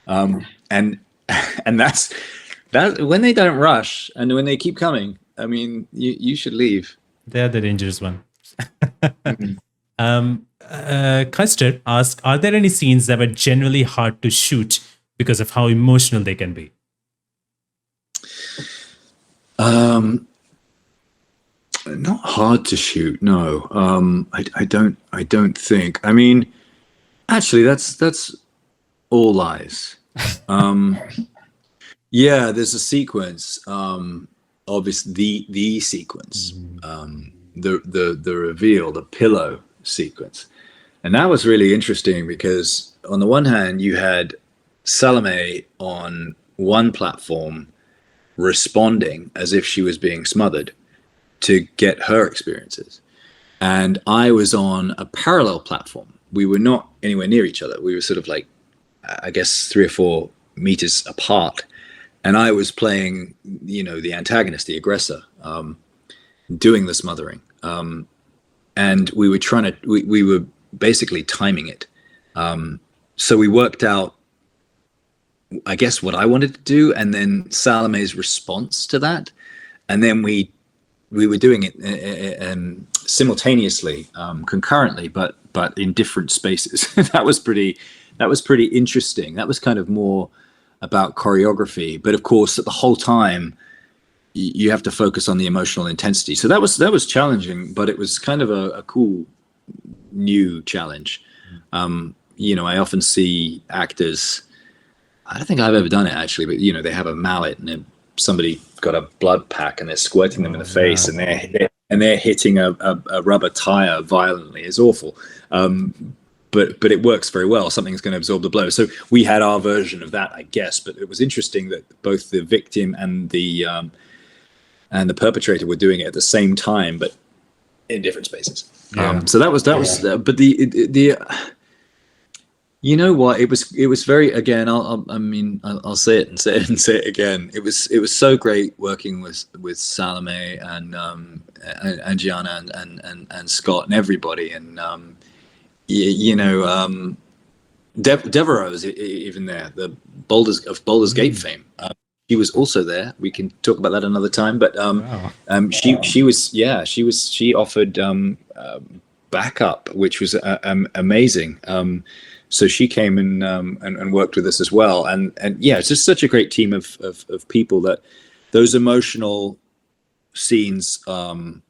And that's when they don't rush and when they keep coming. I mean, you should leave. They're the dangerous one. Custer asked, are there any scenes that were generally hard to shoot because of how emotional they can be? Not hard to shoot, no. I don't think. I mean, actually, that's all lies. Yeah, there's a sequence. Obviously, the sequence, the reveal, the pillow sequence, and that was really interesting because on the one hand, you had Salome on one platform responding as if she was being smothered to get her experiences, and I was on a parallel platform. We were not anywhere near each other. We were sort of like, I guess, 3 or 4 meters apart. And I was playing, the antagonist, the aggressor, doing the smothering. And we were we were basically timing it. So we worked out, I guess, what I wanted to do, and then Salome's response to that. And then we were doing it simultaneously, concurrently, but in different spaces. That was pretty interesting. That was kind of more about choreography, but of course at the whole time you have to focus on the emotional intensity. So that was challenging, but it was kind of a cool new challenge. I often see actors, I don't think I've ever done it actually, but they have a mallet and then somebody got a blood pack and they're squirting them in the face, and they're hitting a rubber tire violently. It's awful. But it works very well. Something's going to absorb the blow. So we had our version of that, I guess. But it was interesting that both the victim and the perpetrator were doing it at the same time, but in different spaces. So that was. But You know what? It was very, again. I'll say it and say it and say it again. It was so great working with Salome and Gianna and Scott and everybody, and Devereaux was even there. The Baldur's Gate fame. She was also there. We can talk about that another time. But Wow. she offered backup, which was amazing. So she came and worked with us as well. And yeah, it's just such a great team of people that those emotional scenes, they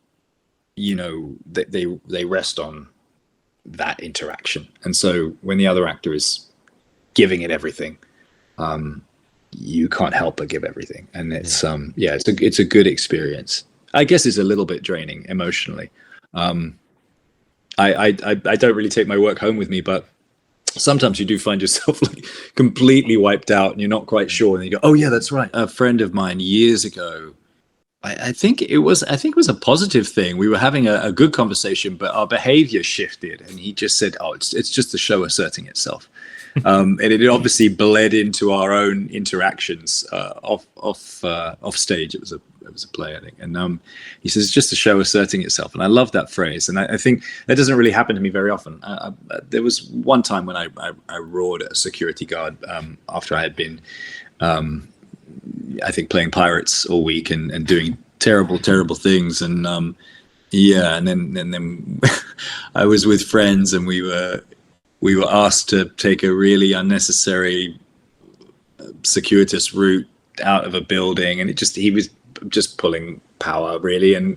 rest on that interaction. And so when the other actor is giving it everything, you can't help but give everything. And it's it's a good experience. I guess it's a little bit draining emotionally. I don't really take my work home with me, but sometimes you do find yourself like completely wiped out and you're not quite sure, and you go, oh yeah, that's right. A friend of mine years ago, I think it was a positive thing. We were having a good conversation, but our behavior shifted, and he just said, oh, it's just the show asserting itself. And it obviously bled into our own interactions off stage. It was a play, I think. And he says, it's just the show asserting itself. And I love that phrase. And I think that doesn't really happen to me very often. There was one time when I roared at a security guard after I had been, I think, playing pirates all week and doing terrible things. And and then I was with friends, and we were asked to take a really unnecessary circuitous route out of a building, and he was just pulling power, really. And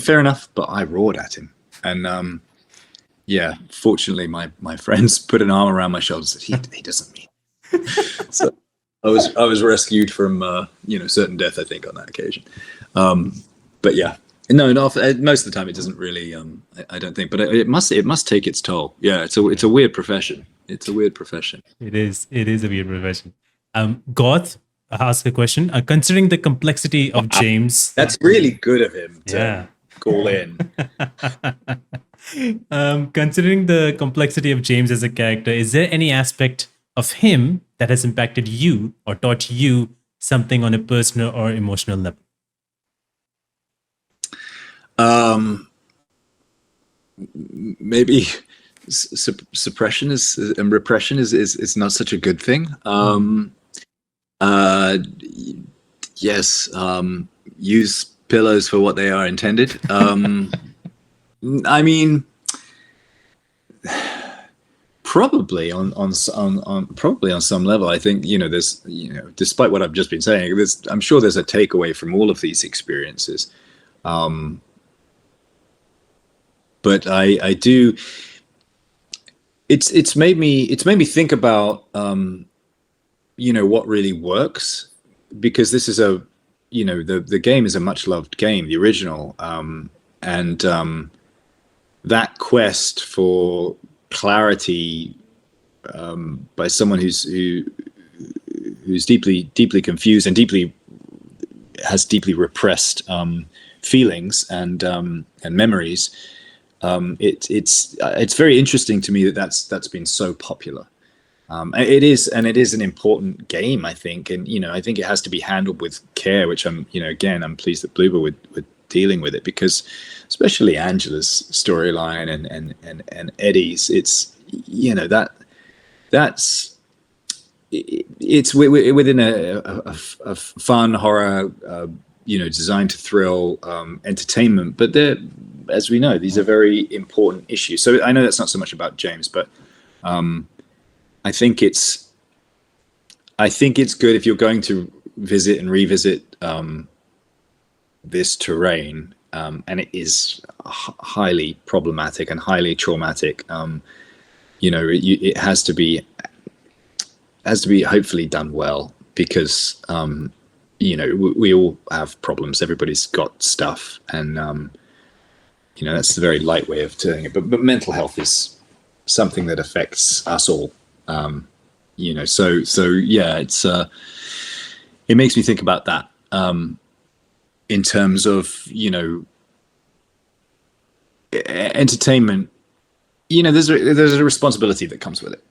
fair enough, but I roared at him. And fortunately my friends put an arm around my shoulders and said, he doesn't mean. So I was rescued from certain death, I think, on that occasion. But yeah, no, most of the time it doesn't really. I don't think, but it must take its toll. Yeah, it's a weird profession. It's a weird profession. It is a weird profession. Goth, ask a question. Considering the complexity of James, that's really good of him to call in. Considering the complexity of James as a character, is there any aspect of him that has impacted you or taught you something on a personal or emotional level? Maybe suppression and repression is not such a good thing. Yes. Use pillows for what they are intended. I mean, probably on some level, I think, there's, despite what I've just been saying, I'm sure there's a takeaway from all of these experiences. But I do. It's made me think about what really works, because this is the game is a much loved game, the original, and that quest for clarity by someone who's deeply confused and has deeply repressed feelings and memories. It's very interesting to me that's been so popular. It is an important game, I think, and I think it has to be handled with care, which I'm pleased that Bloober would dealing with it, because especially Angela's storyline and Eddie's, it's it's within a fun horror, designed to thrill, entertainment, but as we know, these are very important issues. So I know that's not so much about James, but I think it's good if you're going to visit and revisit this terrain, and it is highly problematic and highly traumatic. It has to be hopefully done well, because we all have problems. Everybody's got stuff, and that's a very light way of doing it. But mental health is something that affects us all. So yeah, it makes me think about that in terms of entertainment. There's a responsibility that comes with it.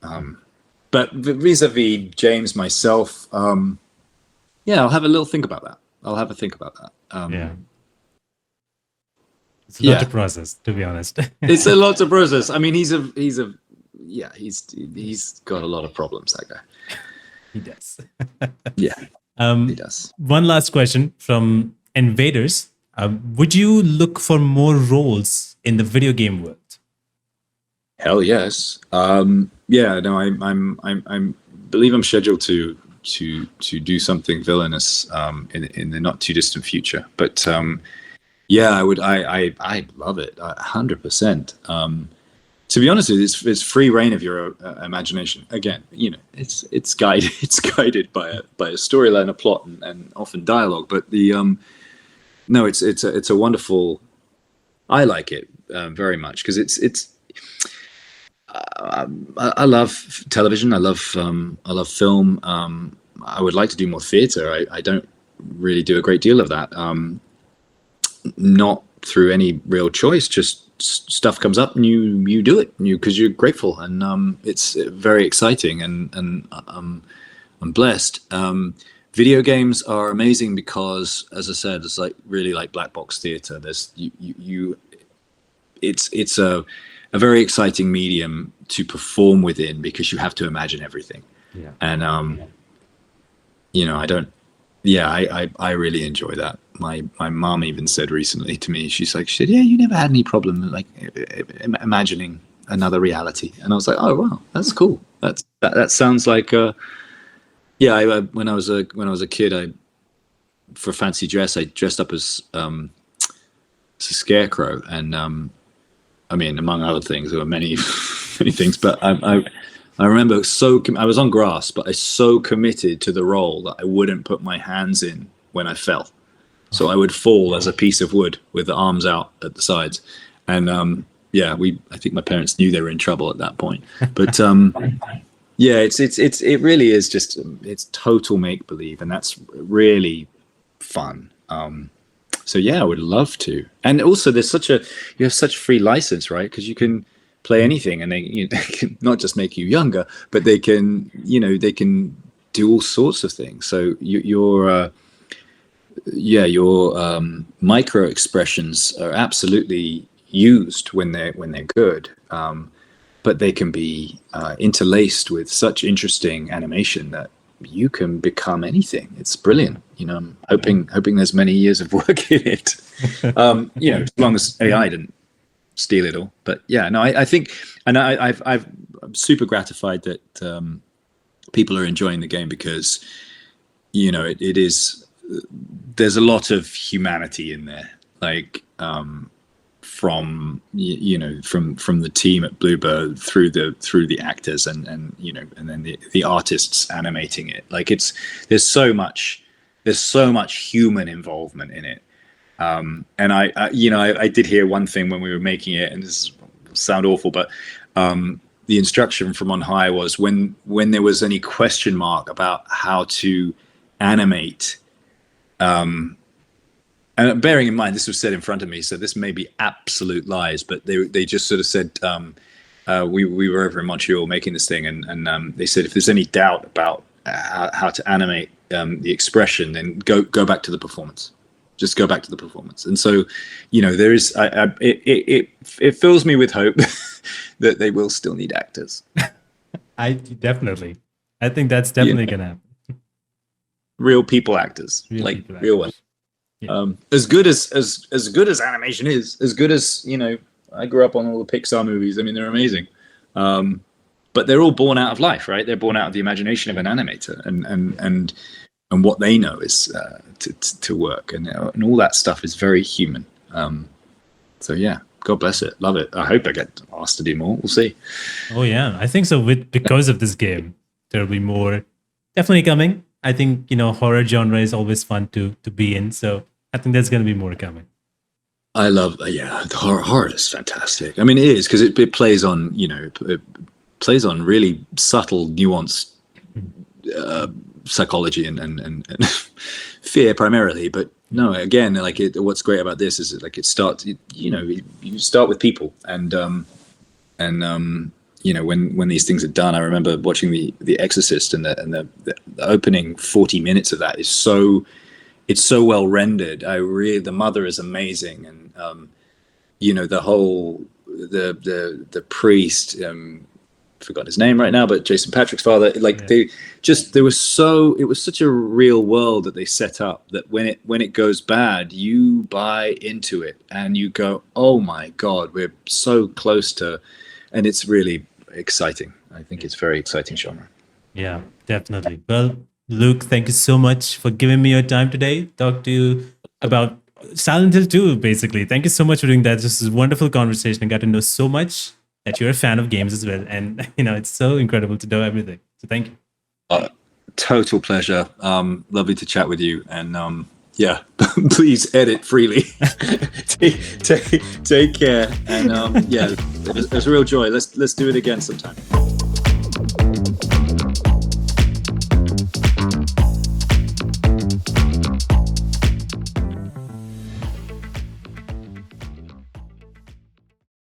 But vis-a-vis James, myself, yeah, I'll have a little think about that. Yeah. It's a lot Yeah. to process, to be honest. It's a lot to process. I mean, he's got a lot of problems, that guy. He does. Yeah, he does. One last question from Invaders. Would you look for more roles in the video game world? Hell yes. Yeah, no, I'm believe I'm scheduled to do something villainous in the not too distant future. But yeah, I would. I love it 100%. To be honest, it's free reign of your imagination. Again, you know, it's guided by a storyline, a plot, and often dialogue. But the no, it's a wonderful. I like it very much because it's. I love television. I love film. I would like to do more theatre. I don't really do a great deal of that. Not through any real choice. Just stuff comes up and you do it because you're grateful, and it's very exciting. And I'm blessed. Video games are amazing because, as I said, it's like really like black box theatre. There's it's a very exciting medium to perform within because you have to imagine everything. Yeah. And you know, I really enjoy that. My mom even said recently to me, she said, yeah, you never had any problem like imagining another reality. And I was like, oh wow, that's cool. That sounds like yeah. When I was a kid, for fancy dress, I dressed up as a scarecrow, and I mean, among other things, there were many many things, but I remember I was on grass, but I so committed to the role that I wouldn't put my hands in when I fell. So I would fall as a piece of wood with the arms out at the sides. And yeah, I think my parents knew they were in trouble at that point. But yeah, it really is just, it's total make believe, and that's really fun. So yeah, I would love to. And also you have such free license, right? Because you can play anything, and they can not just make you younger, but they can do all sorts of things. So your micro expressions are absolutely used when they're good, but they can be interlaced with such interesting animation that you can become anything. It's brilliant. You know, I'm hoping there's many years of work in it. You know, as long as AI didn't steal it all. But yeah, no, I think, and I'm super gratified that people are enjoying the game because, you know, it is. There's a lot of humanity in there, like from the team at Bluebird through the actors and you know, and then the artists animating it. Like there's so much human involvement in it. And I did hear one thing when we were making it, and this sound awful, but the instruction from on high was when there was any question mark about how to animate. And bearing in mind, this was said in front of me, so this may be absolute lies, but they just sort of said, we were over in Montreal making this thing, and they said if there's any doubt about how to animate the expression, then go back to the performance. Just go back to the performance. And so, you know, there is it fills me with hope that they will still need actors. I think that's definitely gonna happen. Real people actors, real ones. Yeah. As good as animation is, as good as, you know, I grew up on all the Pixar movies. I mean, they're amazing, but they're all born out of life, right? They're born out of the imagination of an animator, and what they know is to work, and all that stuff is very human. So yeah, God bless it, love it. I hope I get asked to do more. We'll see. Oh yeah, I think so. Because of this game, there'll be more definitely coming. I think, you know, horror genre is always fun to be in, so I think there's going to be more coming. I love, the horror is fantastic. I mean, it is because it plays on, you know, it plays on really subtle, nuanced psychology and fear primarily. But no, again, like what's great about this is that, like, it starts, you know, you start with people, and when these things are done, I remember watching the Exorcist, and the opening 40 minutes of that is it's so well rendered. The mother is amazing, and the whole the priest, forgot his name right now, but Jason Patrick's father, it was such a real world that they set up, that when it goes bad, you buy into it and you go, oh my God, we're so close to, and it's really exciting. I think it's very exciting genre. Yeah, definitely. Well, Luke, thank you so much for giving me your time today. Talk to you about Silent Hill 2, basically. Thank you so much for doing that. This is a wonderful conversation. I got to know so much, that you're a fan of games as well. And, it's so incredible to know everything. So thank you. Total pleasure. Lovely to chat with you. And yeah, please edit freely. take care. And yeah, it was a real joy. Let's do it again sometime.